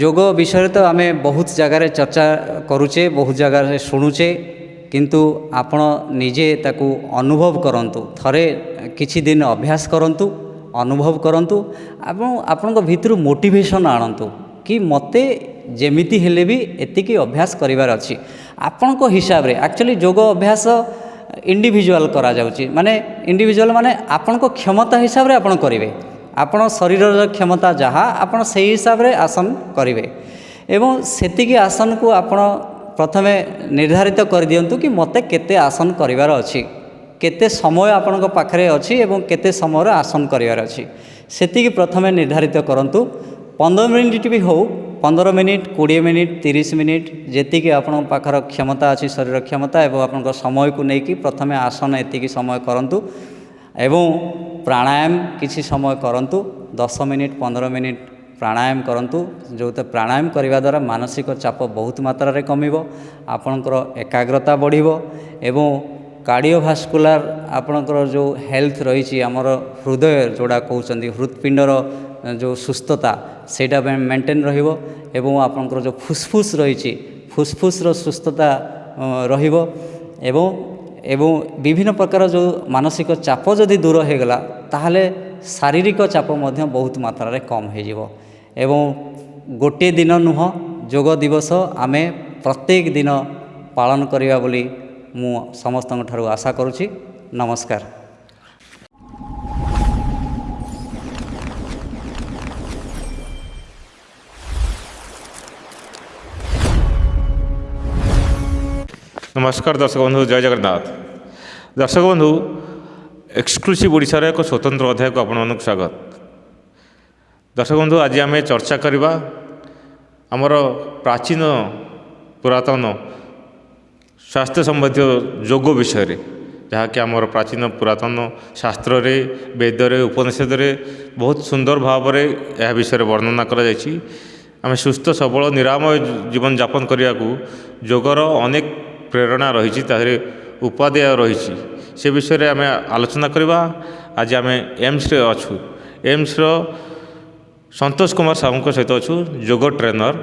যোগ বিষয়ে তো আমি বহুত জায়গায় চর্চা করুছে, বহুত জায়গায় শুণুছে, কিন্তু আপন নিজে তাকে অনুভব করন্তু, থরে কিছু দিন অভ্যাস করন্তু, অনুভব করন্তু এবং আপনার ভিতর মোটিভেশন আনন্তু কি মতে যেমিতি হেলে বি এতিকি অভ্যাস করিবার ଅଛି। ଆପଣଙ୍କ ହିସାବରେ ଆକ୍ଚୁଆଲି ଯୋଗ ଅଭ୍ୟାସ ଇଣ୍ଡିଭିଜୁଆଲ୍ କରାଯାଉଛି, ମାନେ ଇଣ୍ଡିଭିଜୁଆଲ୍ ମାନେ ଆପଣଙ୍କ କ୍ଷମତା ହିସାବରେ ଆପଣ କରିବେ। ଆପଣ ଶରୀରର କ୍ଷମତା ଯାହା ଆପଣ ସେହି ହିସାବରେ ଆସନ କରିବେ ଏବଂ ସେତିକି ଆସନକୁ ଆପଣ ପ୍ରଥମେ ନିର୍ଦ୍ଧାରିତ କରିଦିଅନ୍ତୁ କି ମୋତେ କେତେ ଆସନ କରିବାର ଅଛି, କେତେ ସମୟ ଆପଣଙ୍କ ପାଖରେ ଅଛି ଏବଂ କେତେ ସମୟର ଆସନ କରିବାର ଅଛି, ସେତିକି ପ୍ରଥମେ ନିର୍ଦ୍ଧାରିତ କରନ୍ତୁ। 15 ମିନିଟ୍ ବି ହେଉ, 15 ମିନିଟ୍, 20 ମିନିଟ୍, 30 ମିନିଟ୍, ଯେତିକି ଆପଣଙ୍କ ପାଖର କ୍ଷମତା ଅଛି, ଶରୀର କ୍ଷମତା ଏବଂ ଆପଣଙ୍କ ସମୟକୁ ନେଇକି ପ୍ରଥମେ ଆସନ ଏତିକି ସମୟ କରନ୍ତୁ ଏବଂ ପ୍ରାଣାୟାମ କିଛି ସମୟ କରନ୍ତୁ। 10 ମିନିଟ୍ 15 ମିନିଟ୍ ପ୍ରାଣାୟାମ କରନ୍ତୁ, ଯେଉଁଥିରେ ପ୍ରାଣାୟାମ କରିବା ଦ୍ୱାରା ମାନସିକ ଚାପ ବହୁତ ମାତ୍ରାରେ କମିବ, ଆପଣଙ୍କର ଏକାଗ୍ରତା ବଢ଼ିବ ଏବଂ କାର୍ଡ଼ିଓଭାସ୍କୁଲାର ଆପଣଙ୍କର ଯେଉଁ ହେଲ୍ଥ ରହିଛି, ଆମର ହୃଦୟ ଯେଉଁଟା କହୁଛନ୍ତି, ହୃତ୍ପିଣ୍ଡର ଯେଉଁ ସୁସ୍ଥତା ସେଇଟା ମେଣ୍ଟେନ୍ ରହିବ ଏବଂ ଆପଣଙ୍କର ଯେଉଁ ଫୁସ୍ଫୁସ୍ ରହିଛି, ଫୁସ୍ଫୁସ୍ର ସୁସ୍ଥତା ରହିବ ଏବଂ ବିଭିନ୍ନ ପ୍ରକାର ଯେଉଁ ମାନସିକ ଚାପ ଯଦି ଦୂର ହୋଇଗଲା ତାହେଲେ ଶାରୀରିକ ଚାପ ମଧ୍ୟ ବହୁତ ମାତ୍ରାରେ କମ୍ ହୋଇଯିବ। ଏବଂ ଗୋଟିଏ ଦିନ ନୁହଁ, ଯୋଗ ଦିବସ ଆମେ ପ୍ରତ୍ୟେକ ଦିନ ପାଳନ କରିବା ବୋଲି ମୁଁ ସମସ୍ତଙ୍କ ଠାରୁ ଆଶା କରୁଛି। ନମସ୍କାର। नमस्कार दर्शक बंधु, जय जगन्नाथ। दर्शक बंधु, एक्सक्लूसिव ओडिशार एक स्वतंत्र अध्याय को आपण मानक स्वागत। दर्शक बंधु, आज आम चर्चा करवा आमर प्राचीन पुरातन स्वास्थ्य संबंधी योग विषय, जहाँकि आमर प्राचीन पुरातन शास्त्र रे, वेद रे, उपनिषद रे बहुत सुंदर भाव में यह विषय वर्णना करा जायछि। आम सुस्थ सबल निरामय जीवन यापन करने को योगर अनेक प्रेरणा रही, उपादेय रही, से विषय में आम आलोचना करवा। आज आम एम्स रे अच्छु, एम्स रो संतोष कुमार साहू सहित अच्छु, योग ट्रेनर।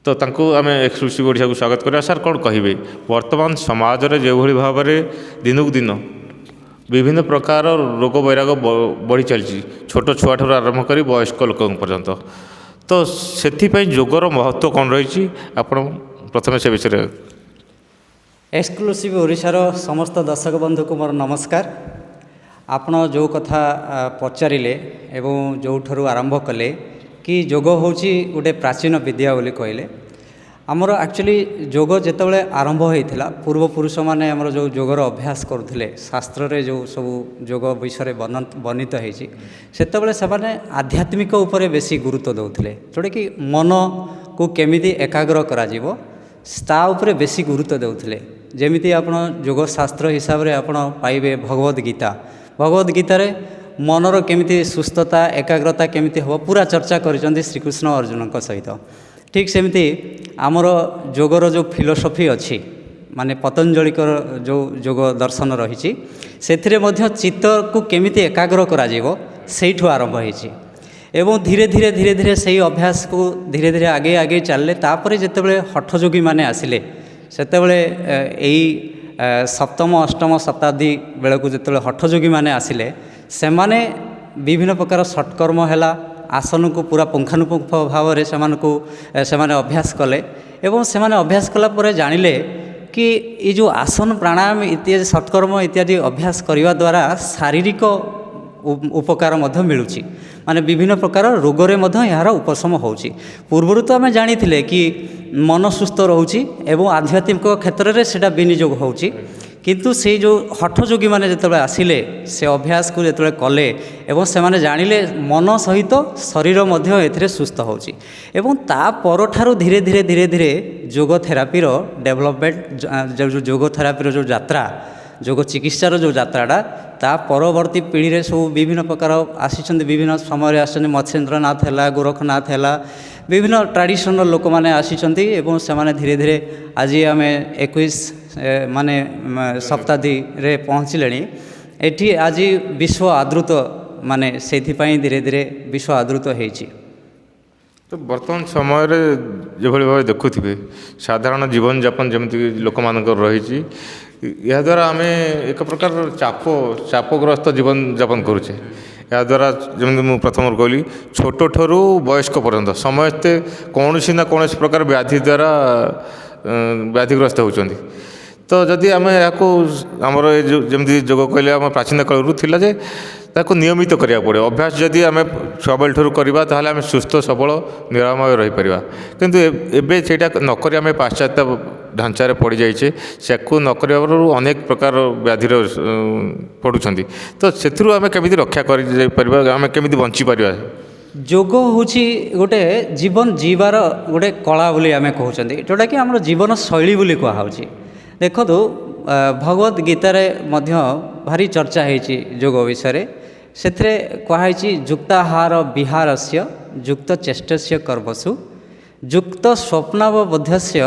तो तांको आम एक्सक्लूसिव ओडिशा को स्वागत करवा। सर कौन कहे, वर्तमान समाज रे जो भली भाव में दिनक दिन विभिन्न प्रकार रोग वैराग बढ़ी चलती, छोट छुआ ठार आरंभ कर वयस्क लोक पर्यंत, तो से योगर महत्व कौन रही, आप प्रथम से विषय। एक्सक्लूसिव ओडिशार समस्त दर्शक बंधु को मोर नमस्कार। आपण जो कथा पचारे एवं जो ठारू आरंभ कले कि योग होची गोटे प्राचीन विद्या बोली कहले, आमर एक्चुअली योग जितेबाला आरंभ होता पूर्वपुरुष मैंने आमर जो योगर अभ्यास करुले, शास्त्र रे जो सब योग विषय वर्णित होती, से आध्यात्मिक उपरे बेसी गुरुत्व दौले, जोटा कि मन को केमिति एकाग्र करा जीवो ता उपरे बेसी गुरुत्व देउथिले। जेमिति आपण योग शास्त्र हिसाब रे आपण पाइबे भगवद गीता, भगवद गीतार मनर केमिति सुस्थता एकाग्रता केमिति हो पूरा चर्चा करिसंती श्रीकृष्ण अर्जुन सहित। ठीक सेमिति आमर योगर जो फिलोसफी अच्छी, माने पतंजलिकर जो योग दर्शन रही, से चित्त को केमिति एकाग्र करा जीवो सेठु आरंभ होईछि एवं धीरे धीरे धीरे धीरे से अभ्यास को धीरे धीरे आगे आगे चलले। तापर जितेबाला हठयोगी मैंने आसिले, सेतेबाला यही सप्तम अष्टम शताब्दी बेलू जिते हठयोगी मैंने आसिले, सेमाने विभिन्न प्रकार षटकर्म है, आसन को पूरा पुंखानुपुंख भाव से अभ्यास कले एवं से अभ्यास कलापर जानिले कि ये जो आसन प्राणायाम इत्यादि षटकर्म इत्यादि अभ्यास करने द्वारा शारीरिक उपकार मिलूची, माने विभिन्न प्रकार रोगरे यार उपशम होची। पूर्वर तो आम जानी कि मन सुस्थ रोची एवं आध्यात्मिक क्षेत्र में सेटा विनियोग होची, किंतु से जो हठयोगी मैंने जिते आसिले से अभ्यास को जिते कले एवं से माने जानिले मन सहित शरीर ए सुस्थ होची एवं ता पर ठारू धीरे धीरे धीरे धीरे योग थेरापीर डेभलपमेंट, जो योग थेरापीर जो यात्रा, योग चिकित्सार जो यात्राटा ता परवर्ती पीढ़ी रे सब विभिन्न प्रकार आसी, विभिन्न समय आसछन्ति, मत्स्येन्द्रनाथ है, गोरखनाथ है, विभिन्न ट्रेडिशनल लोक मैंने आसी से धीरे धीरे आज आम 21 माने शताब्दी रे पहुँचले। एठी आज विश्व आदृत माने से धीरे धीरे विश्व आदृत होइछि। ତ ବର୍ତ୍ତମାନ ସମୟରେ ଯେଭଳି ଭାବେ ଦେଖୁଥିବେ ସାଧାରଣ ଜୀବନଯାପନ ଯେମିତି ଲୋକମାନଙ୍କର ରହିଛି, ଏହାଦ୍ୱାରା ଆମେ ଏକ ପ୍ରକାର ଚାପଗ୍ରସ୍ତ ଜୀବନଯାପନ କରୁଛେ। ଏହାଦ୍ୱାରା ଯେମିତି ମୁଁ ପ୍ରଥମରୁ କହିଲି, ଛୋଟଠାରୁ ବୟସ୍କ ପର୍ଯ୍ୟନ୍ତ ସମସ୍ତେ କୌଣସି ନା କୌଣସି ପ୍ରକାର ବ୍ୟାଧି ଦ୍ୱାରା ବ୍ୟାଧିଗ୍ରସ୍ତ ହେଉଛନ୍ତି। ତ ଯଦି ଆମେ ଏହାକୁ ଆମର ଏ ଯେଉଁ ଯେମିତି ଯୋଗ କହିଲେ ଆମ ପ୍ରାଚୀନ କାଳରୁ ଥିଲା ଯେ ତାକୁ ନିୟମିତ କରିବାକୁ ପଡ଼ିବ। ଅଭ୍ୟାସ ଯଦି ଆମେ ଛୁଆବେଳ ଠାରୁ କରିବା ତାହେଲେ ଆମେ ସୁସ୍ଥ ସବଳ ନିରାମୟ ରହିପାରିବା। କିନ୍ତୁ ଏବେ ସେଇଟା ନକରି ଆମେ ପାଶ୍ଚାତ୍ୟ ଢାଞ୍ଚାରେ ପଡ଼ିଯାଇଛେ। ସେକୁ ନ କରିବାରୁ ଅନେକ ପ୍ରକାର ବ୍ୟାଧିର ପଡ଼ୁଛନ୍ତି। ତ ସେଥିରୁ ଆମେ କେମିତି ରକ୍ଷା କରିଯାଇପାରିବା, ଆମେ କେମିତି ବଞ୍ଚିପାରିବା? ଯୋଗ ହେଉଛି ଗୋଟେ ଜୀବନ ଜୀବାର ଗୋଟେ କଳା ବୋଲି ଆମେ କହୁଛନ୍ତି, ଯେଉଁଟାକି ଆମର ଜୀବନ ଶୈଳୀ ବୋଲି କୁହାହେଉଛି। ଦେଖନ୍ତୁ, ଭଗବତ ଗୀତାରେ ମଧ୍ୟ ଭାରି ଚର୍ଚ୍ଚା ହେଇଛି ଯୋଗ ବିଷୟରେ। ସେଥିରେ କୁହାହେଇଛି ଯୁକ୍ତାହାର ବିହାରସ୍ୟ ଯୁକ୍ତ ଚେଷ୍ଟସ୍ୟ କର୍ମସୁ ଯୁକ୍ତ ସ୍ୱପ୍ନାବବୋଧସ୍ୟ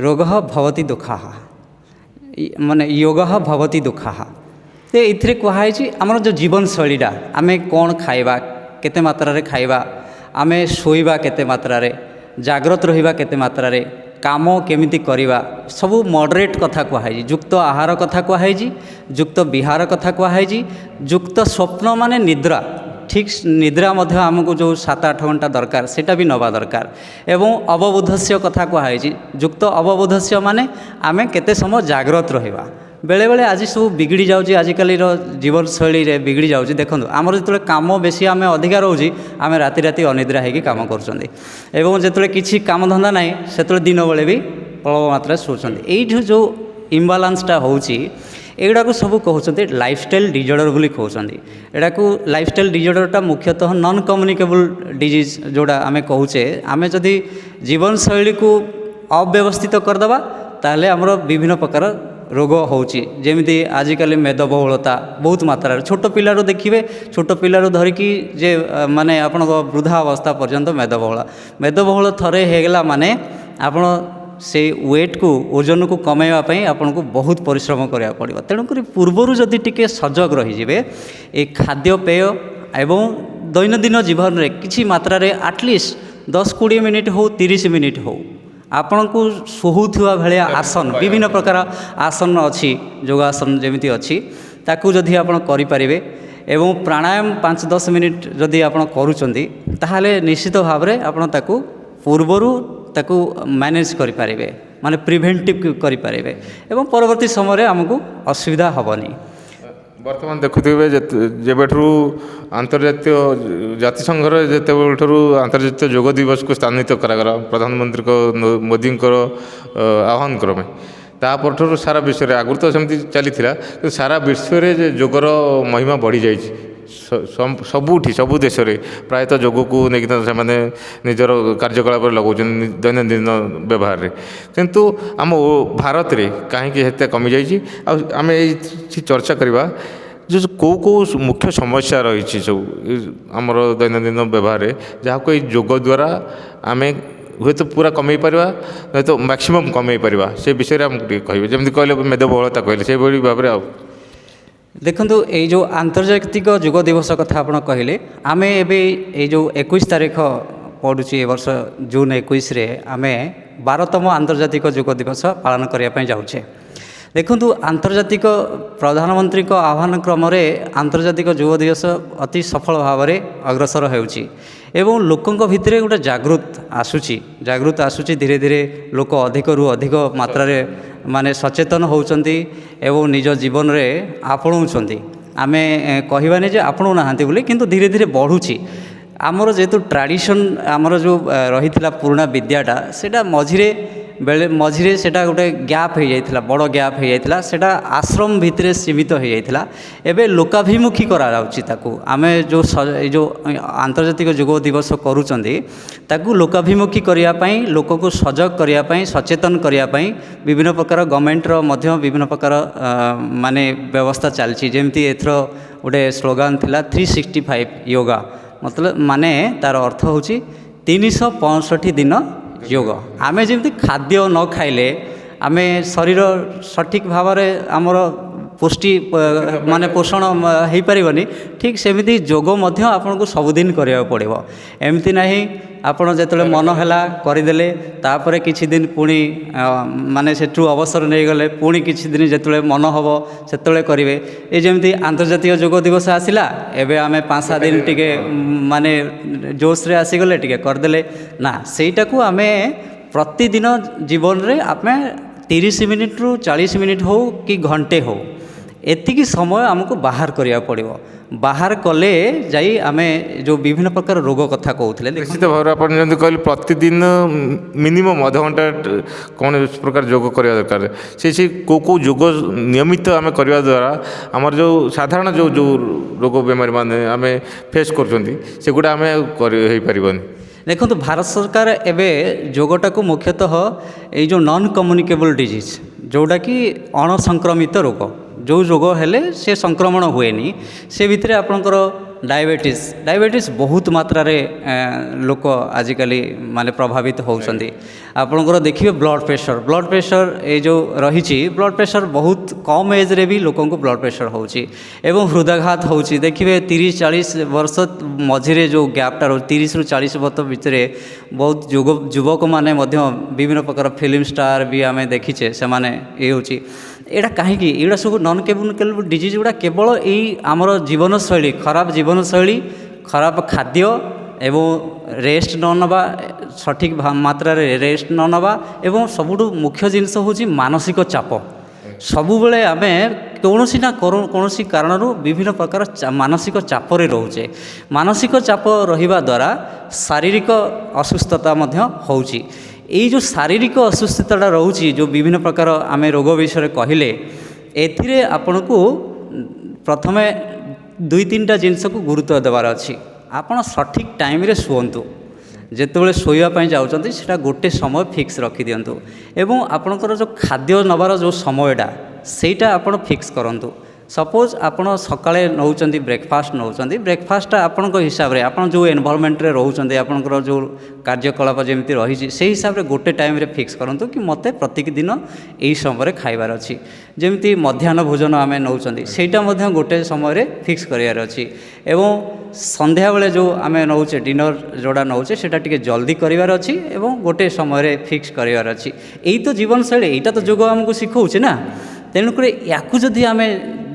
ରୋଗ ଭବତି ଦୁଃଖା, ମାନେ ଯୋଗ ଭବତି ଦୁଃଖା। ତ ଏଥିରେ କୁହାହେଇଛି ଆମର ଯେଉଁ ଜୀବନଶୈଳୀଟା, ଆମେ କ'ଣ ଖାଇବା, କେତେ ମାତ୍ରାରେ ଖାଇବା, ଆମେ ଶୋଇବା କେତେ ମାତ୍ରାରେ, ଜାଗ୍ରତ ରହିବା କେତେ ମାତ୍ରାରେ, କାମ କେମିତି କରିବା, ସବୁ ମଡରେଟ୍ କଥା କୁହାହେଇଛି। ଯୁକ୍ତ ଆହାର କଥା କୁହାହେଇଛି, ଯୁକ୍ତ ବିହାର କଥା କୁହାହେଇଛି, ଯୁକ୍ତ ସ୍ୱପ୍ନ ମାନେ ନିଦ୍ରା, ଠିକ୍ ନିଦ୍ରା ମଧ୍ୟ ଆମକୁ ଯେଉଁ 7-8 ଘଣ୍ଟା ଦରକାର ସେଇଟା ବି ନେବା ଦରକାର। ଏବଂ ଅବବୋଧସ୍ୟ କଥା କୁହାହେଇଛି। ଯୁକ୍ତ ଅବବୋଧସ୍ୟ ମାନେ ଆମେ କେତେ ସମୟ ଜାଗ୍ରତ ରହିବା। ବେଳେବେଳେ ଆଜି ସବୁ ବିଗିଡ଼ି ଯାଉଛି, ଆଜିକାଲିର ଜୀବନଶୈଳୀରେ ବିଗିଡ଼ି ଯାଉଛି। ଦେଖନ୍ତୁ, ଆମର ଯେତେବେଳେ କାମ ବେଶୀ ଆମେ ଅଧିକା ରହୁଛି, ଆମେ ରାତି ରାତି ଅନିଦ୍ରା ହୋଇକି କାମ କରୁଛନ୍ତି। ଏବଂ ଯେତେବେଳେ କିଛି କାମଧନ୍ଦା ନାହିଁ, ସେତେବେଳେ ଦିନ ବେଳେ ବି ପ୍ରବଳ ମାତ୍ରାରେ ଶୋଉଛନ୍ତି। ଏଇଠୁ ଯେଉଁ ଇମ୍ବାଲାନ୍ସଟା ହେଉଛି, ଏଗୁଡ଼ାକୁ ସବୁ କହୁଛନ୍ତି ଲାଇଫଷ୍ଟାଇଲ୍ ଡିଜର୍ଡ଼ର ବୋଲି କହୁଛନ୍ତି। ଏଟାକୁ ଲାଇଫଷ୍ଟାଇଲ୍ ଡିଜର୍ଡ଼ରଟା ମୁଖ୍ୟତଃ ନନ୍ କମ୍ୟୁନିକେବୁଲ୍ ଡିଜିଜ୍ ଯେଉଁଟା ଆମେ କହୁଛେ। ଆମେ ଯଦି ଜୀବନଶୈଳୀକୁ ଅବ୍ୟବସ୍ଥିତ କରିଦେବା ତାହେଲେ ଆମର ବିଭିନ୍ନ ପ୍ରକାର ରୋଗ ହେଉଛି। ଯେମିତି ଆଜିକାଲି ମେଦବହୁଳତା ବହୁତ ମାତ୍ରାରେ, ଛୋଟ ପିଲାରୁ ଦେଖିବେ, ଛୋଟ ପିଲାରୁ ଧରିକି ଯେ ମାନେ ଆପଣଙ୍କ ବୃଦ୍ଧା ଅବସ୍ଥା ପର୍ଯ୍ୟନ୍ତ ମେଦବହୁଳ ଥରେ ହେଇଗଲା ମାନେ ଆପଣ ସେଇ ୱେଟ୍କୁ, ଓଜନକୁ କମାଇବା ପାଇଁ ଆପଣଙ୍କୁ ବହୁତ ପରିଶ୍ରମ କରିବାକୁ ପଡ଼ିବ। ତେଣୁକରି ପୂର୍ବରୁ ଯଦି ଟିକେ ସଜଗ ରହିଯିବେ, ଏ ଖାଦ୍ୟପେୟ ଏବଂ ଦୈନନ୍ଦିନ ଜୀବନରେ କିଛି ମାତ୍ରାରେ ଆଟଲିଷ୍ଟ 10-20 ମିନିଟ୍ ହେଉ, 30 ମିନିଟ୍ ହେଉ, ଆପଣଙ୍କୁ ଶୋଉଥିବା ଭଳିଆ ଆସନ, ବିଭିନ୍ନ ପ୍ରକାର ଆସନ ଅଛି, ଯୋଗାସନ ଯେମିତି ଅଛି, ତାକୁ ଯଦି ଆପଣ କରିପାରିବେ ଏବଂ ପ୍ରାଣାୟାମ 5-10 ମିନିଟ୍ ଯଦି ଆପଣ କରୁଛନ୍ତି, ତାହେଲେ ନିଶ୍ଚିତ ଭାବରେ ଆପଣ ତାକୁ ପୂର୍ବରୁ ତାକୁ ମ୍ୟାନେଜ୍ କରିପାରିବେ, ମାନେ ପ୍ରିଭେଣ୍ଟିଭ୍ କରିପାରିବେ ଏବଂ ପରବର୍ତ୍ତୀ ସମୟରେ ଆମକୁ ଅସୁବିଧା ହେବନି। ବର୍ତ୍ତମାନ ଦେଖୁଥିବେ ଯେବେଠାରୁ ଆନ୍ତର୍ଜାତୀୟ ଜାତିସଂଘର ଯେତେବେଳଠାରୁ ଆନ୍ତର୍ଜାତୀୟ ଯୋଗ ଦିବସକୁ ସ୍ଥାନିତ କରାଗଲା ପ୍ରଧାନମନ୍ତ୍ରୀଙ୍କ ମୋଦିଙ୍କର ଆହ୍ୱାନ କ୍ରମେ, ତାପରଠାରୁ ସାରା ବିଶ୍ୱରେ, ଆଗରୁ ତ ସେମିତି ଚାଲିଥିଲା, କିନ୍ତୁ ସାରା ବିଶ୍ୱରେ ଯେ ଯୋଗର ମହିମା ବଢ଼ିଯାଇଛି। ସବୁଠି, ସବୁ ଦେଶରେ ପ୍ରାୟତଃ ଯୋଗକୁ ନେଇକି ସେମାନେ ନିଜର କାର୍ଯ୍ୟକଳାପରେ ଲଗାଉଛନ୍ତି ଦୈନନ୍ଦିନ ବ୍ୟବହାରରେ। କିନ୍ତୁ ଆମ ଭାରତରେ କାହିଁକି ଏତେ କମିଯାଇଛି? ଆଉ ଆମେ ଏଇ ଚର୍ଚ୍ଚା କରିବା ଯେ କେଉଁ ମୁଖ୍ୟ ସମସ୍ୟା ରହିଛି ସବୁ ଆମର ଦୈନନ୍ଦିନ ବ୍ୟବହାରରେ, ଯାହାକୁ ଏଇ ଯୋଗ ଦ୍ୱାରା ଆମେ ହୁଏତ ପୁରା କମେଇ ପାରିବା, ହୁଏତ ମ୍ୟାକ୍ସିମମ୍ କମେଇ ପାରିବା। ସେ ବିଷୟରେ ଆମକୁ ଟିକେ କହିବେ। ଯେମିତି କହିଲେ ମେଦବହୁଳତା କହିଲେ, ସେଇଭଳି ଭାବରେ। ଆଉ ଦେଖନ୍ତୁ, ଏଇ ଯେଉଁ ଆନ୍ତର୍ଜାତିକ ଯୋଗ ଦିବସ କଥା ଆପଣ କହିଲେ, ଆମେ ଏବେ ଏଇ ଯେଉଁ 21 ତାରିଖ ପଡ଼ୁଛି, ଏ ବର୍ଷ ଜୁନ୍ 21ରେ ଆମେ 12ତମ ଆନ୍ତର୍ଜାତିକ ଯୋଗ ଦିବସ ପାଳନ କରିବା ପାଇଁ ଯାଉଛେ। ଦେଖନ୍ତୁ, ଆନ୍ତର୍ଜାତିକ ପ୍ରଧାନମନ୍ତ୍ରୀଙ୍କ ଆହ୍ୱାନ କ୍ରମରେ ଆନ୍ତର୍ଜାତିକ ଯୋଗ ଦିବସ ଅତି ସଫଳ ଭାବରେ ଅଗ୍ରସର ହେଉଛି ଏବଂ ଲୋକଙ୍କ ଭିତରେ ଗୋଟେ ଜାଗୃତ ଆସୁଛି। ଧୀରେ ଧୀରେ ଲୋକ ଅଧିକରୁ ଅଧିକ ମାତ୍ରାରେ ମାନେ ସଚେତନ ହେଉଛନ୍ତି ଏବଂ ନିଜ ଜୀବନରେ ଆପଣାଉଛନ୍ତି। ଆମେ କହିବାନି ଯେ ଆପଣାଉନାହାନ୍ତି ବୋଲି, କିନ୍ତୁ ଧୀରେ ଧୀରେ ବଢ଼ୁଛି। ଆମର ଯେହେତୁ ଟ୍ରାଡ଼ିସନ୍, ଆମର ଯେଉଁ ରହିଥିଲା ପୁରୁଣା ବିଦ୍ୟାଟା, ସେଇଟା ମଝିରେ ସେଇଟା ଗୋଟେ ଗ୍ୟାପ୍ ହେଇଯାଇଥିଲା, ବଡ଼ ଗ୍ୟାପ୍ ହେଇଯାଇଥିଲା। ସେଇଟା ଆଶ୍ରମ ଭିତରେ ସୀମିତ ହେଇଯାଇଥିଲା। ଏବେ ଲୋକାଭିମୁଖୀ କରାଯାଉଛି ତାକୁ। ଆମେ ଏଇ ଯେଉଁ ଆନ୍ତର୍ଜାତିକ ଯୋଗ ଦିବସ କରୁଛନ୍ତି, ତାକୁ ଲୋକାଭିମୁଖୀ କରିବା ପାଇଁ, ଲୋକକୁ ସଜଗ କରିବା ପାଇଁ, ସଚେତନ କରିବା ପାଇଁ ବିଭିନ୍ନ ପ୍ରକାର ଗଭର୍ଣ୍ଣମେଣ୍ଟର ମଧ୍ୟ ବିଭିନ୍ନ ପ୍ରକାର ମାନେ ବ୍ୟବସ୍ଥା ଚାଲିଛି। ଯେମିତି ଏଥର ଗୋଟେ ସ୍ଲୋଗାନ ଥିଲା 365 ୟୋଗା, ମାନେ ତା'ର ଅର୍ଥ ହେଉଛି 365 ଦିନ ଯୋଗ। ଆମେ ଯେମିତି ଖାଦ୍ୟ ନ ଖାଇଲେ ଆମେ ଶରୀର ସଠିକ୍ ଭାବରେ ଆମର पुष्टि माने पोषण हो पारनि ठीक सेमती जोग आपन को सबुदिन करा पड़ो एमती ना आपण जो मन है करदे तापर किछि दिन पुणी माने सेठू अवसर नहीं गले पुणी किछि दिन जो मन हम से करेंगे ये जमी आंतर्जातीय योग दिवस आसला एवं आम 5-7 दिन टिके माने जोश रे आसीगले टिके करदे ना सेटा को आम प्रतिदिन जीवन रे आम 30 मिनिट रु 40 मिनिट हो कि घंटे हो एतिकी समय आमको बाहर करिया पड़ो बाहर कले जाई आमे जो विभिन्न प्रकार रोग कथा कहते निश्चित भाव आप कहले प्रतिदिन मिनिमम आधा घंटा कौन प्रकार योग करवा दरकार से कौ कौ योग नियमित आम करवा द्वारा आमर जो साधारण जो जो रोग बेमारी मान आम फेस कर आम कर देखो तो भारत सरकार एवं योगटा को मुख्यतः ये जो नॉन कम्युनिकेबल डिजीज जोटा कि अणसंक्रमित रोग जो रोग हेले से संक्रमण हुए से भितर आपणकर डायबिटीज बहुत मात्रा रे लोक आजिकल माने प्रभावित होउछंती आपणकर देखिए ब्लड प्रेशर ये जो रही ब्लड प्रेशर बहुत कम एज रे भी लोकों को ब्लड प्रेशर होउची एवं हृदयाघात होउची देखिए 30-40 वर्ष मझिरे जो गैपटा रो 30 रु 40 वर्ष भितर बहुत युवक माने मध्य विभिन्न प्रकार फिल्म स्टार भी आम देखीचे से माने ये होची एटा कहीं एटा सब नॉन कम्युनिकेबल डिजीज गुड़ा केवल यही आमर जीवन शैली खराब जीवन शैली खराब खाद्य एवं रेस्ट न नवा सठिक मात्रा रे रेस्ट न नवा एवं सबुठु मुख्य जिनस होची मानसिक चाप सबुबले आमे कौनसी ना कौनसी कारणरू विभिन्न प्रकार मानसिक चापरे रोचे मानसिक चाप रहिबा द्वारा शारीरिक असुस्थता मध्य होउची ये जो शारीरिक असुस्थता रोचे जो विभिन्न प्रकार आम रोग विषय कहले एथिरे आपण को प्रथमे 2-3टा जिनस को गुरुत्व देवार अच्छी आपण सठिक टाइम रे शुअंतु जितेबाला शोवाई जाऊँच से गोटे समय फिक्स रखी दिंतु एवं आपणकर जो खाद्य नबार जो समयटा सेटा आपण फिक्स करूँ सपोज आपण सकाळे नौचंदी ब्रेकफास्ट नौचंदी ब्रेकफास्ट आपण हिसाब रे आपण जो एनवायरनमेंट रे रहउचंदी आपणकर जो कार्यकलाप जेमती रही से हिसाब रे गोटे टाइम रे फिक्स करंतु कि मते प्रत्येक दिन एही समय रे खाइबार अछि जेमती मध्याह्न भोजन आमे नौचंदी सेटा मध्य गोटे समय रे फिक्स करियार अछि एवं संध्या बेले जो आमे नौचे डिनर जोड़ा नौचे सेटा टिके जल्दी करिवार अछि एवं गोटे समय रे फिक्स करिवार अछि एही तो जीवन शैली एटा तो योग हमकु सिखौचे ना तेणुक याकू जदि आमे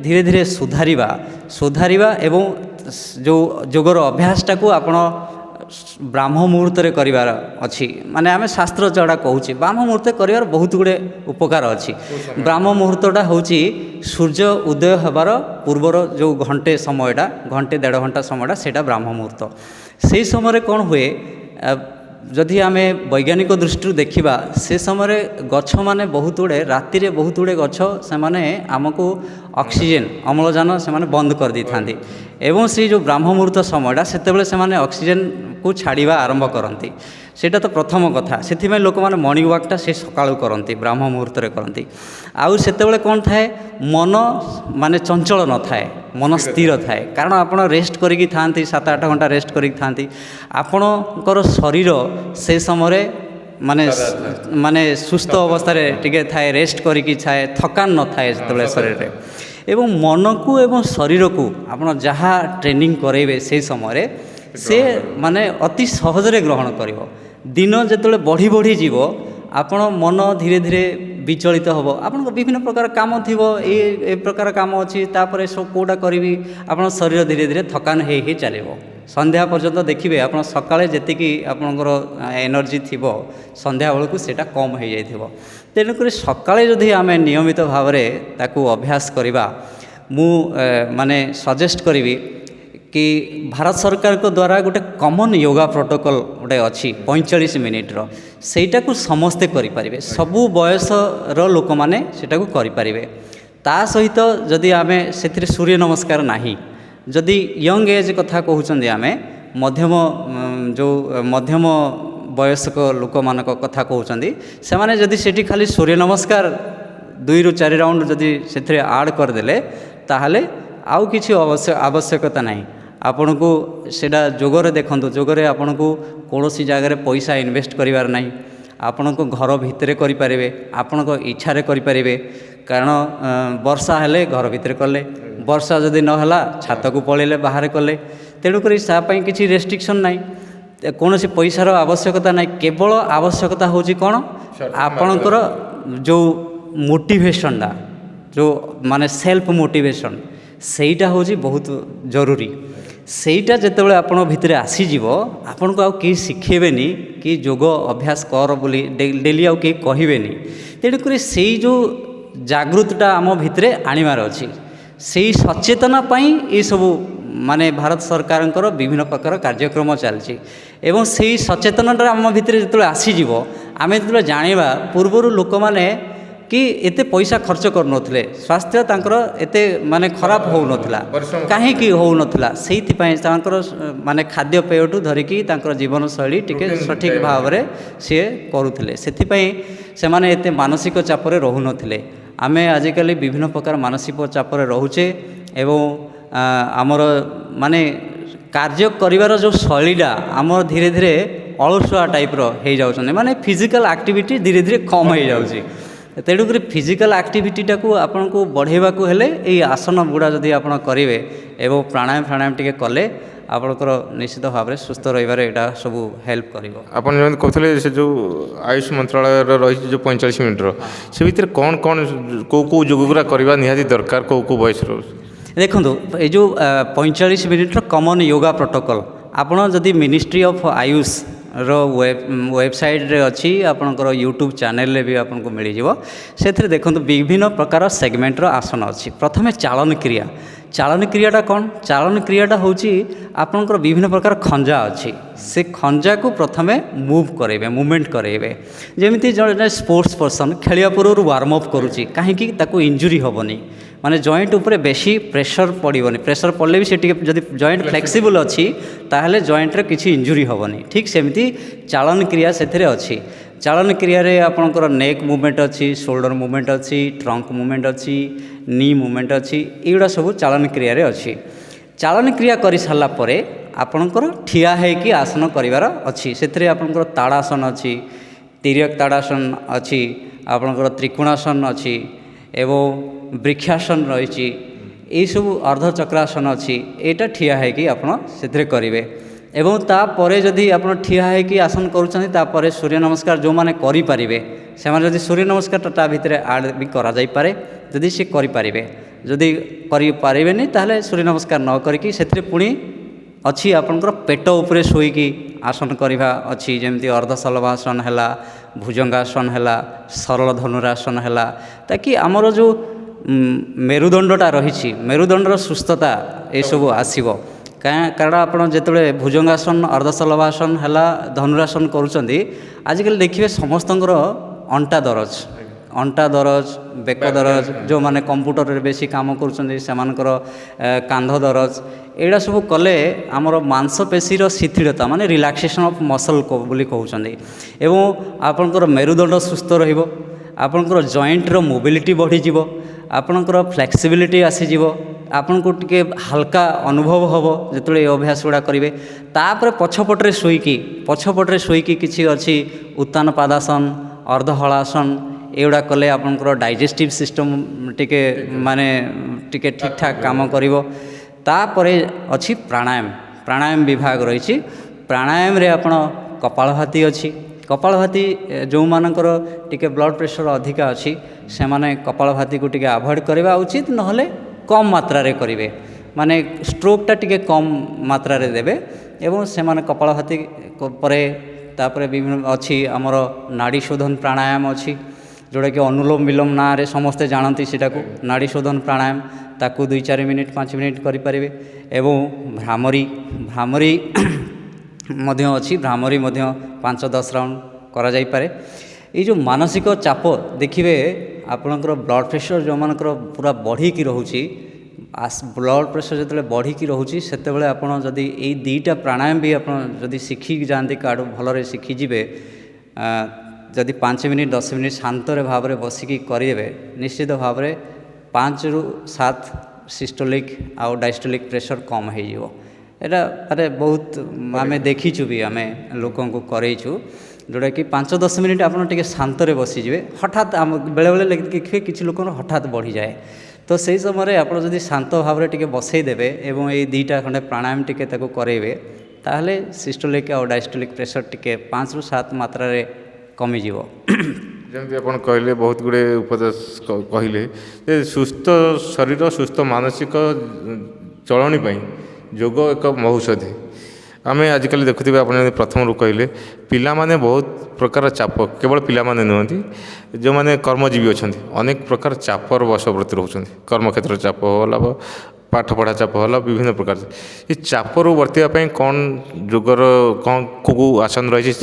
धीरे धीरे सुधारिबा एवं जो योगर अभ्यासटा को आपण ब्राह्म मुहूर्त रे करिवार अछि माने आमे शास्त्र जड़ा कहूची ब्राह्म मुहूर्त करिवार बहुत गुडे उपकार अछि ब्राह्म मुहूर्तटा होची सूर्य उदय हबार पूर्वर जो घंटे समयटा घंटे 1.5 घंटा समयटा सेटा ब्राह्म मुहूर्त सेही समय कोन हुए जदि आम वैज्ञानिक दृष्टि देखा से समय गछ माने बहुत गुड़े राति रे बहुत गुड़े गछ से माने आमको ऑक्सीजन अम्लजान से माने बंद कर दी था एवं से जो ब्राह्म मुहूर्त समयटा से माने ऑक्सीजन को छाड़ा आरंभ करती सेटा तो प्रथम कथा से लोक मैंने मॉर्निंग वॉकटा से सकाळु करती ब्राह्म मुहूर्त रे करती आउ सेतेबेले कौन थाए मन माने चंचल न थाए मन स्थिर थाए कारण आपण रेस्ट करिकी थांती 7-8 घंटा रेस्ट करिकी थांती आपणकर शरीर से समय माने माने सुस्थ अवस्था रे टिके थाए रेस्ट करिकी थाए थकान न थाए सेतेबेले शरीर रे एवं मन को एवं शरीर को आपण जहाँ ट्रेनिंग करेबे से समय से माने अति सहजरे ग्रहण करिवो दिन जेतले बढ़ी बढ़ी जीव आपण मन धीरे धीरे विचलित हम आपन विभिन्न प्रकार काम थिबो ए प्रकार काम अछि तापर सब कोडा करिवि आपन शरीर धीरे धीरे थकान हे चलिबो संध्या पर्यंत देखिबे आपन सकाळे जेतिकी आपनकर एनर्जी थिबो संध्या बेलकु सेटा कम हो जाइथिबो तेणुक सकाळे जदि आमे नियमित भाव रे ताकू अभ्यास करिबा मु माने सजेस्ट करिवि कि भारत सरकार को द्वारा गोटे कॉमन योगा प्रोटोकॉल गोटे अच्छी 45 मिनिट सेटा को समस्ते करें सबू बयसर लोक मैंने सेटा को करें ता सहित जदि आमे से सूर्य नमस्कार नहीं जदि यंग एज कथा कहते आम मध्यम जो मध्यम वयस्क लोक मान कथा कहते से माने जदि सेठी खाली सूर्य नमस्कार 2 ରୁ 4 राउंड जदि से आड करदे ताहले आउ किछि आवश्यकता नहीं आपण को सेटा जोगरे देखंतु जोगरे आपण को कौन सी जगह पैसा इन्वेस्ट करिवार नहीं ଆପଣଙ୍କ ଘର ଭିତରେ କରିପାରିବେ, ଆପଣଙ୍କ ଇଚ୍ଛାରେ କରିପାରିବେ। କାରଣ ବର୍ଷା ହେଲେ ଘର ଭିତରେ କଲେ, ବର୍ଷା ଯଦି ନହେଲା ଛାତକୁ ପଳେଇଲେ ବାହାରେ କଲେ। ତେଣୁକରି ତା ପାଇଁ କିଛି ରେଷ୍ଟ୍ରିକ୍ସନ୍ ନାହିଁ, କୌଣସି ପଇସାର ଆବଶ୍ୟକତା ନାହିଁ। କେବଳ ଆବଶ୍ୟକତା ହେଉଛି କ'ଣ, ଆପଣଙ୍କର ଯେଉଁ ମୋଟିଭେସନ୍ଟା, ଯେଉଁ ମାନେ ସେଲ୍ଫ ମୋଟିଭେସନ୍, ସେଇଟା ହେଉଛି ବହୁତ ଜରୁରୀ। ସେଇଟା ଯେତେବେଳେ ଆପଣଙ୍କ ଭିତରେ ଆସିଯିବ, ଆପଣଙ୍କୁ ଆଉ କେହି ଶିଖେଇବେନି କି ଯୋଗ ଅଭ୍ୟାସ କର ବୋଲି, ଡେଲି ଆଉ କେହି କହିବେନି। ତେଣୁକରି ସେଇ ଯେଉଁ ଜାଗୃତିଟା ଆମ ଭିତରେ ଆଣିବାର ଅଛି, ସେଇ ସଚେତନା ପାଇଁ ଏସବୁ ମାନେ ଭାରତ ସରକାରଙ୍କର ବିଭିନ୍ନ ପ୍ରକାର କାର୍ଯ୍ୟକ୍ରମ ଚାଲିଛି। ଏବଂ ସେଇ ସଚେତନତା ଆମ ଭିତରେ ଯେତେବେଳେ ଆସିଯିବ, ଆମେ ଯେତେବେଳେ ଜାଣିବା ପୂର୍ବରୁ ଲୋକମାନେ କି ଏତେ ପଇସା ଖର୍ଚ୍ଚ କରୁନଥିଲେ, ସ୍ୱାସ୍ଥ୍ୟ ତାଙ୍କର ଏତେ ମାନେ ଖରାପ ହେଉନଥିଲା। କାହିଁକି ହେଉନଥିଲା? ସେଇଥିପାଇଁ ତାଙ୍କର ମାନେ ଖାଦ୍ୟପେୟଠୁ ଧରିକି ତାଙ୍କର ଜୀବନଶୈଳୀ ଟିକେ ସଠିକ୍ ଭାବରେ ସିଏ କରୁଥିଲେ। ସେଥିପାଇଁ ସେମାନେ ଏତେ ମାନସିକ ଚାପରେ ରହୁନଥିଲେ। ଆମେ ଆଜିକାଲି ବିଭିନ୍ନ ପ୍ରକାର ମାନସିକ ଚାପରେ ରହୁଛେ ଏବଂ ଆମର ମାନେ କାର୍ଯ୍ୟ କରିବାର ଯେଉଁ ଶୈଳୀଟା ଆମର ଧୀରେ ଧୀରେ ଅଳସୁଆ ଟାଇପ୍ର ହେଇଯାଉଛନ୍ତି, ମାନେ ଫିଜିକାଲ୍ ଆକ୍ଟିଭିଟି ଧୀରେ ଧୀରେ କମ୍ ହେଇଯାଉଛି। ତେଣୁକରି ଫିଜିକାଲ୍ ଆକ୍ଟିଭିଟିଟାକୁ ଆପଣଙ୍କୁ ବଢ଼େଇବାକୁ ହେଲେ ଏଇ ଆସନ ଗୁଡ଼ା ଯଦି ଆପଣ କରିବେ ଏବଂ ପ୍ରାଣାୟାମ ଟିକେ କଲେ ଆପଣଙ୍କର ନିଶ୍ଚିତ ଭାବରେ ସୁସ୍ଥ ରହିବାରେ ଏଇଟା ସବୁ ହେଲ୍ପ କରିବ। ଆପଣ ଯେମିତି କହୁଥିଲେ ସେ ଯେଉଁ ଆୟୁଷ ମନ୍ତ୍ରାଳୟର ରହିଛି ଯେଉଁ 45 ମିନିଟ୍ର, ସେ ଭିତରେ କ'ଣ କେଉଁ ଯୋଗ ଗୁଡ଼ା କରିବା ନିହାତି ଦରକାର, କେଉଁ ବୟସର? ଦେଖନ୍ତୁ, ଏଇ ଯେଉଁ 45 ମିନିଟ୍ର କମନ୍ ୟୋଗା ପ୍ରୋଟୋକଲ୍ ଆପଣ ଯଦି ମିନିଷ୍ଟ୍ରି ଅଫ୍ ଆୟୁଷର ୱେବସାଇଟ୍ରେ ଅଛି, ଆପଣଙ୍କର ୟୁଟ୍ୟୁବ୍ ଚ୍ୟାନେଲ୍ରେ ବି ଆପଣଙ୍କୁ ମିଳିଯିବ। ସେଥିରେ ଦେଖନ୍ତୁ ବିଭିନ୍ନ ପ୍ରକାର ସେଗମେଣ୍ଟର ଆସନ ଅଛି। ପ୍ରଥମେ ଚାଳନ କ୍ରିୟା। ଚାଳନ କ୍ରିୟାଟା କ'ଣ? ଚାଳନ କ୍ରିୟାଟା ହେଉଛି ଆପଣଙ୍କର ବିଭିନ୍ନ ପ୍ରକାର ଖଞ୍ଜା ଅଛି, ସେ ଖଞ୍ଜାକୁ ପ୍ରଥମେ ମୁଭମେଣ୍ଟ କରାଇବେ। ଯେମିତି ଜଣେ ସ୍ପୋର୍ଟସ୍ ପର୍ସନ୍ ଖେଳିବା ପୂର୍ବରୁ ୱାର୍ମ ଅପ୍ କରୁଛି, କାହିଁକି? ତାକୁ ଇଞ୍ଜୁରି ହେବନି, ମାନେ ଜଏଣ୍ଟ ଉପରେ ବେଶୀ ପ୍ରେସର ପଡ଼ିବନି। ପ୍ରେସର ପଡ଼ିଲେ ବି ସେ ଟିକେ ଯଦି ଜଏଣ୍ଟ ଫ୍ଲେକ୍ସିବୁଲ୍ ଅଛି ତାହେଲେ ଜଏଣ୍ଟରେ କିଛି ଇଞ୍ଜୁରି ହେବନି। ଠିକ୍ ସେମିତି ଚାଳନ କ୍ରିୟା ସେଥିରେ ଅଛି। ଚାଳନ କ୍ରିୟାରେ ଆପଣଙ୍କର ନେକ୍ ମୁଭମେଣ୍ଟ ଅଛି, ସୋଲ୍ଡର ମୁଭମେଣ୍ଟ ଅଛି, ଟ୍ରଙ୍କ ମୁଭମେଣ୍ଟ ଅଛି, ନି ମୁଭମେଣ୍ଟ ଅଛି, ଏଗୁଡ଼ା ସବୁ ଚାଳନ କ୍ରିୟାରେ ଅଛି। ଚାଳନ କ୍ରିୟା କରିସାରିଲା ପରେ ଆପଣଙ୍କର ଠିଆ ହେଇକି ଆସନ କରିବାର ଅଛି। ସେଥିରେ ଆପଣଙ୍କର ତାଡ଼ାସନ ଅଛି, ତିର୍ୟକ ତାଡ଼ାସନ ଅଛି, ଆପଣଙ୍କର ତ୍ରିକୋଣାସନ ଅଛି ଏବଂ ବୃକ୍ଷାସନ ରହିଛି, ଏଇସବୁ ଅର୍ଦ୍ଧଚକ୍ରାସନ ଅଛି। ଏଇଟା ଠିଆ ହେଇକି ଆପଣ ସେଥିରେ କରିବେ। ଏବଂ ତାପରେ ଯଦି ଆପଣ ଠିଆ ହେଇକି ଆସନ କରୁଛନ୍ତି, ତାପରେ ସୂର୍ଯ୍ୟ ନମସ୍କାର ଯେଉଁମାନେ କରିପାରିବେ ସେମାନେ ଯଦି ସୂର୍ଯ୍ୟ ନମସ୍କାରଟା ତା ଭିତରେ ଆଡ଼୍ ବି କରାଯାଇପାରେ ଯଦି ସେ କରିପାରିବେ। ଯଦି କରିପାରିବେନି ତାହେଲେ ସୂର୍ଯ୍ୟ ନମସ୍କାର ନ କରିକି ସେଥିରେ ପୁଣି ଅଛି ଆପଣଙ୍କର ପେଟ ଉପରେ ଶୋଇକି ଆସନ କରିବା ଅଛି। ଯେମିତି ଅର୍ଦ୍ଧଶଲଭାସନ ହେଲା, ଭୁଜଙ୍ଗାସନ ହେଲା, ସରଳ ଧନୁରାସନ ହେଲା, ତାକି ଆମର ଯେଉଁ ମେରୁଦଣ୍ଡଟା ରହିଛି, ମେରୁଦଣ୍ଡର ସୁସ୍ଥତା ଏସବୁ ଆସିବ। କାରଣ ଆପଣ ଯେତେବେଳେ ଭୁଜଙ୍ଗାସନ, ଅର୍ଦ୍ଧଶଲଭାସନ ହେଲା, ଧନୁରାସନ କରୁଛନ୍ତି, ଆଜିକାଲି ଦେଖିବେ ସମସ୍ତଙ୍କର ଅଣ୍ଟା ଦରଜ, ବେକ ଦରଜ, ଯେଉଁମାନେ କମ୍ପ୍ୟୁଟରରେ ବେଶୀ କାମ କରୁଛନ୍ତି ସେମାନଙ୍କର କାନ୍ଧ ଦରଜ, ଏଗୁଡ଼ା ସବୁ କଲେ ଆମର ମାଂସପେଶୀର ଶିଥିଳତା ମାନେ ରିଲାକ୍ସେସନ୍ ଅଫ୍ ମସଲ୍ ବୋଲି କହୁଛନ୍ତି। ଏବଂ ଆପଣଙ୍କର ମେରୁଦଣ୍ଡ ସୁସ୍ଥ ରହିବ, ଆପଣଙ୍କର ଜଏଣ୍ଟର ମୋବିଲିଟି ବଢ଼ିଯିବ, ଆପଣଙ୍କର ଫ୍ଲେକ୍ସିବିଲିଟି ଆସିଯିବ, ଆପଣଙ୍କୁ ଟିକେ ହାଲକା ଅନୁଭବ ହେବ ଯେତେବେଳେ ଏ ଅଭ୍ୟାସ ଗୁଡ଼ା କରିବେ। ତାପରେ ପଛପଟରେ ଶୋଇକି କିଛି ଅଛି ଉତ୍ତାନ ପାଦାସନ, ଅର୍ଦ୍ଧହଳାସନ, ଏଗୁଡ଼ା କଲେ ଆପଣଙ୍କର ଡାଇଜେଷ୍ଟିଭ୍ ସିଷ୍ଟମ୍ ଟିକେ ଠିକ୍ ଠାକ୍ କାମ କରିବ। ତାପରେ ଅଛି ପ୍ରାଣାୟାମ ବିଭାଗ ରହିଛି। ପ୍ରାଣାୟାମରେ ଆପଣ କପାଳଭାତି ଅଛି। କପାଳଭାତି ଯେଉଁମାନଙ୍କର ଟିକେ ବ୍ଲଡ଼ ପ୍ରେସର ଅଧିକା ଅଛି ସେମାନେ କପାଳଭାତିକୁ ଟିକେ ଆଭଏଡ଼ କରିବା ଉଚିତ, ନହେଲେ କମ୍ ମାତ୍ରାରେ କରିବେ, ମାନେ ଷ୍ଟ୍ରୋକ୍ଟା ଟିକେ କମ୍ ମାତ୍ରାରେ ଦେବେ। ଏବଂ ସେମାନେ କପାଳଭାତି ପରେ ତାପରେ ବିଭିନ୍ନ ଅଛି ଆମର ନାଡ଼ି ଶୋଧନ ପ୍ରାଣାୟାମ ଅଛି, ଯେଉଁଟାକି ଅନୁଲୋମ ବିଲୋମ ନାଁରେ ସମସ୍ତେ ଜାଣନ୍ତି ସେଟାକୁ, ନାଡ଼ି ଶୋଧନ ପ୍ରାଣାୟାମ, ତାକୁ 2-4 ମିନିଟ୍ 5 ମିନିଟ୍ କରିପାରିବେ। ଏବଂ ଭ୍ରାମରୀ ମଧ୍ୟ ଅଛି, ଭ୍ରାମରୀ ମଧ୍ୟ 5-10 ରାଉଣ୍ଡ କରାଯାଇପାରେ। ଏଇ ଯେଉଁ ମାନସିକ ଚାପ ଦେଖିବେ ଆପଣଙ୍କର ବ୍ଲଡ଼ ପ୍ରେସର ଯେଉଁମାନଙ୍କର ପୁରା ବଢ଼ିକି ରହୁଛି, ବ୍ଲଡ଼ ପ୍ରେସର ଯେତେବେଳେ ବଢ଼ିକି ରହୁଛି ସେତେବେଳେ ଆପଣ ଯଦି ଏଇ ଦୁଇଟା ପ୍ରାଣାୟାମ ବି ଆପଣ ଯଦି ଶିଖିକି ଯାଆନ୍ତି, କାହାଠୁ ଭଲରେ ଶିଖିଯିବେ, ଯଦି 5 ମିନିଟ୍ 10 ମିନିଟ୍ ଶାନ୍ତରେ ଭାବରେ ବସିକି କରିଦେବେ, ନିଶ୍ଚିତ ଭାବରେ 5ରୁ 7 ସିଷ୍ଟୋଲିକ୍ ଆଉ ଡାଇଷ୍ଟୋଲିକ୍ ପ୍ରେସର କମ୍ ହେଇଯିବ। ଏଇଟା ବହୁତ ଆମେ ଦେଖିଛୁ ବି, ଆମେ ଲୋକଙ୍କୁ କରେଇଛୁ। जोटाकि 5-10 मिनिट आप शांत बसीजे हठात बेले बेले देखिए किसी लोक हठात बढ़ी जाए तो से समय आप शांत भाव में बसईदेवे और ये 2टा खंडे प्राणायाम टी करेंगे ताहले सिस्टोलिक और डायस्टोलिक प्रेशर टी 5 ରୁ 7 मात्रा कमिज। जमी आप कहले बहुत गुड़े उपदेश कहले सुस्थ शरीर सुस्थ मानसिक चलनी योग एक औषधि आम आजिकल देखुवे आप प्रथम रू कहले पिला माने बहुत प्रकार चाप केवल पिला माने नुहति जो मैंने कर्मजीवी अच्छा अनेक प्रकार चापर बशवर्ती रोच कर्मक्षेत्र चाप होला पाठ पढ़ा चाप होला विभिन्न प्रकार ये चापर वर्तियापाई कौन योगर कौन को आसन रही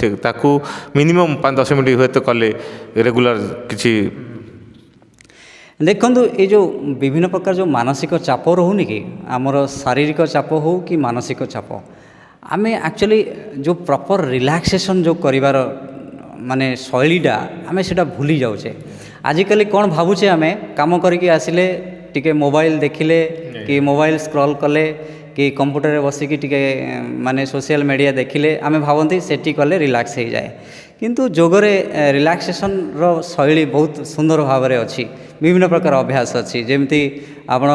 मिनिमम 5-10 मिनट हुए तो कले रेगुलर किसी देखु ये जो विभिन्न प्रकार जो मानसिक चाप रोनी कि आमर शारीरिक चाप हो कि मानसिक चाप आम एक्चुअली जो प्रॉपर रिलैक्सेशन जो करिवार माने शैलीटा आम से भूली जाऊे आजिकल कौन भावुचे आम काम करके आसिले टिके मोबाइल देखिले कि मोबाइल स्क्रॉल कले कि कंप्यूटर बसिकी टिके माने सोशल मीडिया देखिले आम भावती सेठी कले रिलैक्स हो जाए किंतु जोगरे रिलैक्सेशन रो शैली बहुत सुंदर भाव में अच्छी विभिन्न प्रकार अभ्यास अच्छी जमती आपण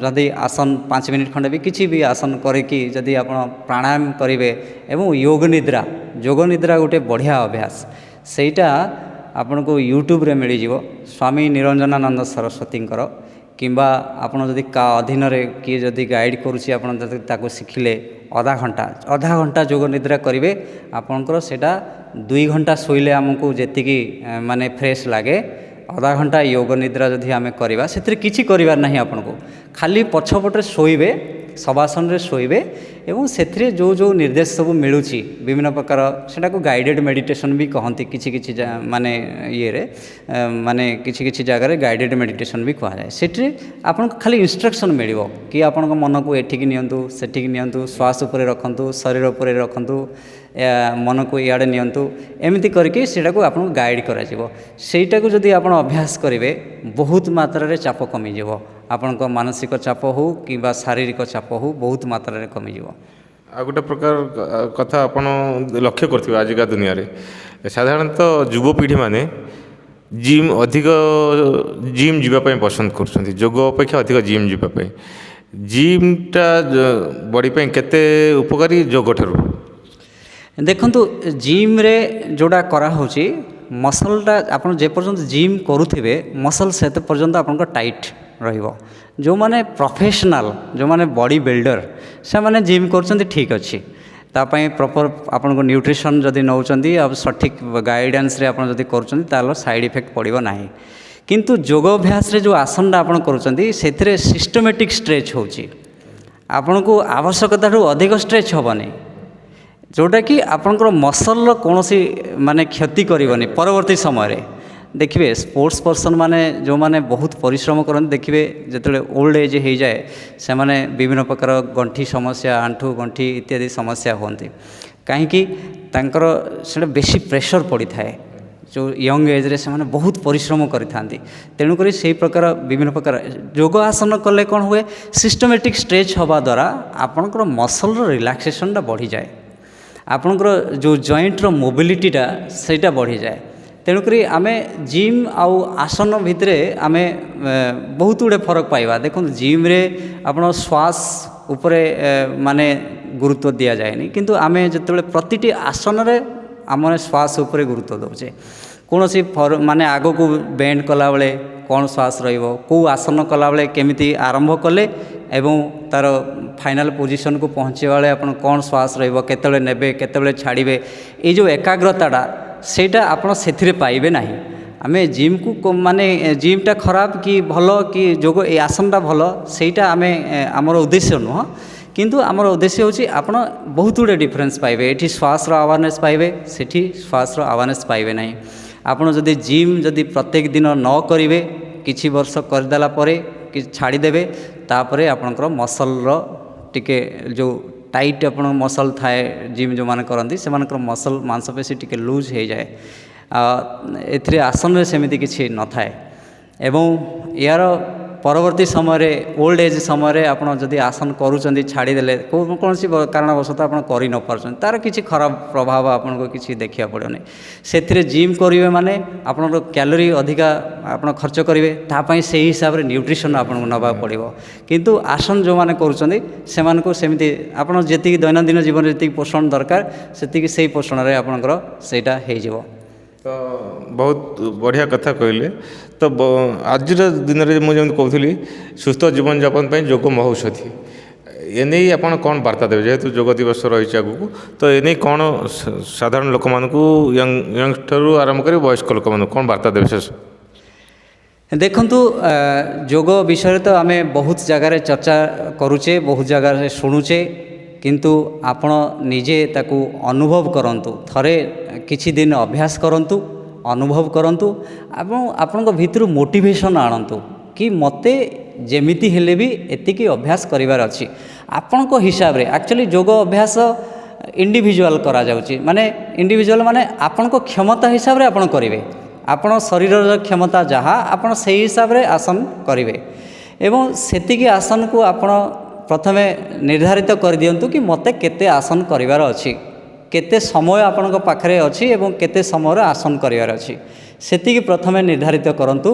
जदि आसन 5 मिनिट खंडे भी किसी भी आसन करके जदि आप प्राणायाम करेंगे एवं योग निद्रा गोटे बढ़िया अभ्यास सेटा आपन को यूट्यूब रे मिल जाव स्वामी निरंजनानंद सरस्वती किंबा आपन जदि का अधीन किए जदि गाइड करुच्ची आपको शिखिले आधा घंटा योग निद्रा करेंगे आपणकर सेटा 2 घंटा शोले आमको जी माने फ्रेश लगे आधा घंटा योग निद्रा जदि आम करवा से किसी करार ना आपन को खाली पछपटे शोबे शवासन रे शोबे एवं से जो जो निर्देश सब मिलूँ विभिन्न प्रकार से गाइडेड मेडिटेशन भी कहती किसी माने ये रे माने किसी जगह गाइडेड मेडिटेशन भी कह जाए से आपन खाली इंस्ट्रक्शन मिल कि आपण मन को एठिक नियंतु सेठिक नियंतु श्वास उपर रखंतु शरीर उपर रखंतु मन को इआड़े नियंतु एमती करके सेटा को आपन गाइड करा जीवो सेटा को जदि आपण अभ्यास करेंगे बहुत मात्रा रे चाप कमी जीवो आपण को मानसिक चाप हो कि शारीरिक चाप हो बहुत मात्रा रे कमी जीवो। आ गोटे प्रकार कथा आपण लक्ष्य करथिबे आजिका दुनिया रे साधारणतः युवपीढ़ी माने जिम अधिक जिम जीवाई पसंद कर योग अपेक्षा अधिक जिम जीवाई जिमटा बॉडी पे केते उपकारी योग ठारू देखंतु जिम रे जोड़ा करा होची मसलटा आपन जे पर्यंत जिम करुथिबे मसल से पर्यंत आपन टाइट रहिबो जो माने प्रोफेशनल जो माने बॉडी बिल्डर से माने जिम करछन्ती ठीक अच्छी तापाई प्रॉपर आपन को न्यूट्रिशन जदि नौचंती अब सठिक गाइडेंस रे आपन जदि करछन्ती तालो साइड इफेक्ट पड़िबो नाही किंतु योग अभ्यास रे जो आसन आपन करूछन्ती सेथिरे सिस्टमैटिक स्ट्रेच होची आपन को आवश्यकता ठू अधिक स्ट्रेच होबनी जोटा कि आपनकर मसल कौन सी माने क्षति करनी परवर्ती समय देखिए स्पोर्ट्स पर्सन माने जो माने बहुत परिश्रम करते देखिए जिते ओल्ड एज हो जाए से माने विभिन्न प्रकार गंठी समस्या आंठू गंठी इत्यादि समस्या होती कहीं से बेसी प्रेशर पड़ी थाए जो यंग एज रे से माने बहुत परिश्रम करि तेणुक से प्रकार विभिन्न प्रकार योग आसन कले कौन हुए सिस्टमेटिक स्ट्रेच हवा द्वारा आपणकर मसल रिलैक्सेशन बढ़ी जाए आपणकर जो जॉइंट रो मोबिलिटीटा सेटा बढ़ी जाए तेणुक आम जिम आउ आसन भितर आम बहुत गुड़े फरक पाइबा देखो जिम रे आपण श्वास उपरे माने गुरुत्व दि जाए किंतु आम जो प्रतिटी आसन रे आम श्वास उपरे गुरुत्व दौचे कौन सी माने आग को बेंड कला बेले कौन श्वास रहिबो को आसन कला बेले केमिति आरंभ कले एवं तार फाइनल पोजीशन को पहुँचे वाले अपन कौन श्वास रहिबो केतबेले नेबे केतबेले छाड़िबे ये जो एकाग्रताटा सेटा आपण सेथिरे पाइबे नाही आम जिम को माने जिमटा खराब कि भल कि जोग ए आसनटा भल सेटा आम आमर उद्देश्य नुह किंतु आमर उद्देश्य होची आपण बहुत गुड़े डिफरेन्स पाइबे एठी श्वास रो अवेयरनेस पाइबे सेठी श्वास रो अवेयरनेस पाइबे नाही आपण जदि जिम जदि प्रत्येक दिन न करिवे किछि वर्ष करदेला परे कि छाड़ीदेवे तापरे आपणकर मसल रो टिके जो टाइट आपण मसल थाए जिम जो माने करंती से मानकर मसल मांसपेशी टिके लूज हो जाए एथिरे आसन रे सेमिति किछि न थाए एवं यार ପରବର୍ତ୍ତୀ ସମୟରେ ଓଲ୍ଡ ଏଜ୍ ସମୟରେ ଆପଣ ଯଦି ଆସନ କରୁଛନ୍ତି ଛାଡ଼ିଦେଲେ କୌଣସି କାରଣବଶତଃ ଆପଣ କରି ନ ପାରୁଛନ୍ତି ତା'ର କିଛି ଖରାପ ପ୍ରଭାବ ଆପଣଙ୍କୁ କିଛି ଦେଖିବାକୁ ପଡ଼ିବନି। ସେଥିରେ ଜିମ୍ କରିବେ ମାନେ ଆପଣଙ୍କର କ୍ୟାଲୋରି ଅଧିକା ଆପଣ ଖର୍ଚ୍ଚ କରିବେ, ତା ପାଇଁ ସେହି ହିସାବରେ ନ୍ୟୁଟ୍ରିସନ୍ ଆପଣଙ୍କୁ ନେବାକୁ ପଡ଼ିବ। କିନ୍ତୁ ଆସନ ଯେଉଁମାନେ କରୁଛନ୍ତି ସେମାନଙ୍କୁ ସେମିତି ଆପଣ ଯେତିକି ଦୈନନ୍ଦିନ ଜୀବନରେ ଯେତିକି ପୋଷଣ ଦରକାର ସେତିକି ସେଇ ପୋଷଣରେ ଆପଣଙ୍କର ସେଇଟା ହେଇଯିବ। ତ ବହୁତ ବଢ଼ିଆ କଥା କହିଲେ। ତ ଆଜିର ଦିନରେ ମୁଁ ଯେମିତି କହୁଥିଲି ସୁସ୍ଥ ଜୀବନଯାପନ ପାଇଁ ଯୋଗ ମହୌଷଧି, ଏନେଇ ଆପଣ କ'ଣ ବାର୍ତ୍ତା ଦେବେ? ଯେହେତୁ ଯୋଗ ଦିବସ ରହିଛି ଆଗକୁ, ତ ଏନେଇ କ'ଣ ସାଧାରଣ ଲୋକମାନଙ୍କୁ ୟଙ୍ଗଠାରୁ ଆରମ୍ଭ କରି ବୟସ୍କ ଲୋକମାନଙ୍କୁ କ'ଣ ବାର୍ତ୍ତା ଦେବେ ଶେଷ? ଦେଖନ୍ତୁ, ଯୋଗ ବିଷୟରେ ତ ଆମେ ବହୁତ ଜାଗାରେ ଚର୍ଚ୍ଚା କରୁଛେ, ବହୁତ ଜାଗାରେ ଶୁଣୁଛେ, କିନ୍ତୁ ଆପଣ ନିଜେ ତାକୁ ଅନୁଭବ କରନ୍ତୁ। ଥରେ କିଛି ଦିନ ଅଭ୍ୟାସ କରନ୍ତୁ, ଅନୁଭବ କରନ୍ତୁ ଏବଂ ଆପଣଙ୍କ ଭିତରୁ ମୋଟିଭେସନ୍ ଆଣନ୍ତୁ କି ମୋତେ ଯେମିତି ହେଲେ ବି ଏତିକି ଅଭ୍ୟାସ କରିବାର ଅଛି। ଆପଣଙ୍କ ହିସାବରେ ଆକ୍ଚୁଆଲି ଯୋଗ ଅଭ୍ୟାସ ଇଣ୍ଡିଭିଜୁଆଲ୍ କରାଯାଉଛି, ମାନେ ଇଣ୍ଡିଭିଜୁଆଲ୍ ମାନେ ଆପଣଙ୍କ କ୍ଷମତା ହିସାବରେ ଆପଣ କରିବେ। ଆପଣ ଶରୀରର କ୍ଷମତା ଯାହା ଆପଣ ସେହି ହିସାବରେ ଆସନ କରିବେ ଏବଂ ସେତିକି ଆସନକୁ ଆପଣ ପ୍ରଥମେ ନିର୍ଦ୍ଧାରିତ କରିଦିଅନ୍ତୁ କି ମୋତେ କେତେ ଆସନ କରିବାର ଅଛି, କେତେ ସମୟ ଆପଣଙ୍କ ପାଖରେ ଅଛି ଏବଂ କେତେ ସମୟରେ ଆସନ କରିବାର ଅଛି, ସେତିକି ପ୍ରଥମେ ନିର୍ଦ୍ଧାରିତ କରନ୍ତୁ।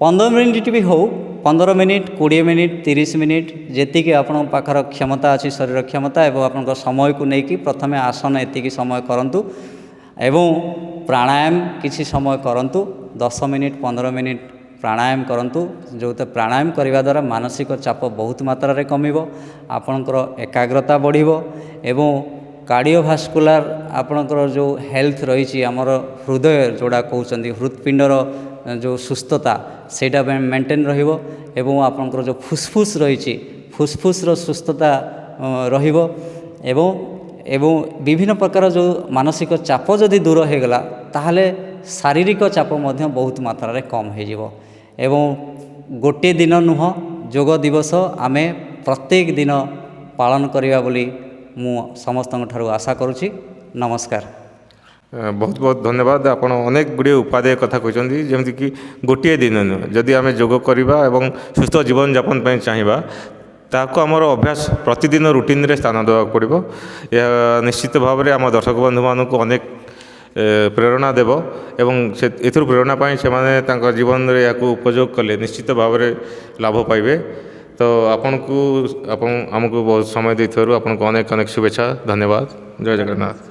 15 ମିନିଟ୍ ବି ହେଉ, 15 ମିନିଟ୍, 20 ମିନିଟ୍, 30 ମିନିଟ୍, ଯେତିକି ଆପଣଙ୍କ ପାଖର କ୍ଷମତା ଅଛି, ଶରୀର କ୍ଷମତା ଏବଂ ଆପଣଙ୍କ ସମୟକୁ ନେଇକି ପ୍ରଥମେ ଆସନ ଏତିକି ସମୟ କରନ୍ତୁ ଏବଂ ପ୍ରାଣାୟାମ କିଛି ସମୟ କରନ୍ତୁ। 10 ମିନିଟ୍ 15 ମିନିଟ୍ ପ୍ରାଣାୟାମ କରନ୍ତୁ, ଯେଉଁଥିରେ ପ୍ରାଣାୟାମ କରିବା ଦ୍ୱାରା ମାନସିକ ଚାପ ବହୁତ ମାତ୍ରାରେ କମିବ, ଆପଣଙ୍କର ଏକାଗ୍ରତା ବଢ଼ିବ ଏବଂ କାର୍ଡ଼ିଓଭାସ୍କୁଲାର ଆପଣଙ୍କର ଯେଉଁ ହେଲ୍ଥ ରହିଛି, ଆମର ହୃଦୟ ଯେଉଁଟା କହୁଛନ୍ତି ହୃତ୍ପିଣ୍ଡର ଯେଉଁ ସୁସ୍ଥତା ସେଇଟା ମେଣ୍ଟେନ୍ ରହିବ ଏବଂ ଆପଣଙ୍କର ଯେଉଁ ଫୁସ୍ଫୁସ୍ ରହିଛି ଫୁସ୍ଫୁସ୍ର ସୁସ୍ଥତା ରହିବ ଏବଂ ବିଭିନ୍ନ ପ୍ରକାର ଯେଉଁ ମାନସିକ ଚାପ ଯଦି ଦୂର ହୋଇଗଲା ତାହେଲେ ଶାରୀରିକ ଚାପ ମଧ୍ୟ ବହୁତ ମାତ୍ରାରେ କମ୍ ହୋଇଯିବ। ଏବଂ ଗୋଟିଏ ଦିନ ନୁହଁ, ଯୋଗ ଦିବସ ଆମେ ପ୍ରତ୍ୟେକ ଦିନ ପାଳନ କରିବା ବୋଲି ମୁଁ ସମସ୍ତଙ୍କ ଠାରୁ ଆଶା କରୁଛି। ନମସ୍କାର। ବହୁତ ବହୁତ ଧନ୍ୟବାଦ। ଆପଣ ଅନେକ ଗୁଡ଼ିଏ ଉପାଦେୟ କଥା କହିଛନ୍ତି, ଯେମିତିକି ଗୋଟିଏ ଦିନ ନୁହେଁ, ଯଦି ଆମେ ଯୋଗ କରିବା ଏବଂ ସୁସ୍ଥ ଜୀବନଯାପନ ପାଇଁ ଚାହିଁବା ତାହାକୁ ଆମର ଅଭ୍ୟାସ ପ୍ରତିଦିନ ରୁଟିନ୍ରେ ସ୍ଥାନ ଦେବାକୁ ପଡ଼ିବ। ଏହା ନିଶ୍ଚିତ ଭାବରେ ଆମ ଦର୍ଶକ ବନ୍ଧୁମାନଙ୍କୁ ଅନେକ ପ୍ରେରଣା ଦେବ ଏବଂ ଏଥିରୁ ପ୍ରେରଣା ପାଇଁ ସେମାନେ ତାଙ୍କ ଜୀବନରେ ଏହାକୁ ଉପଯୋଗ କଲେ ନିଶ୍ଚିତ ଭାବରେ ଲାଭ ପାଇବେ। ତ ଆପଣ ଆମକୁ ବହୁତ ସମୟ ଦେଇଥିବାରୁ ଆପଣଙ୍କୁ ଅନେକ ଅନେକ ଶୁଭେଚ୍ଛା, ଧନ୍ୟବାଦ। ଜୟ ଜଗନ୍ନାଥ।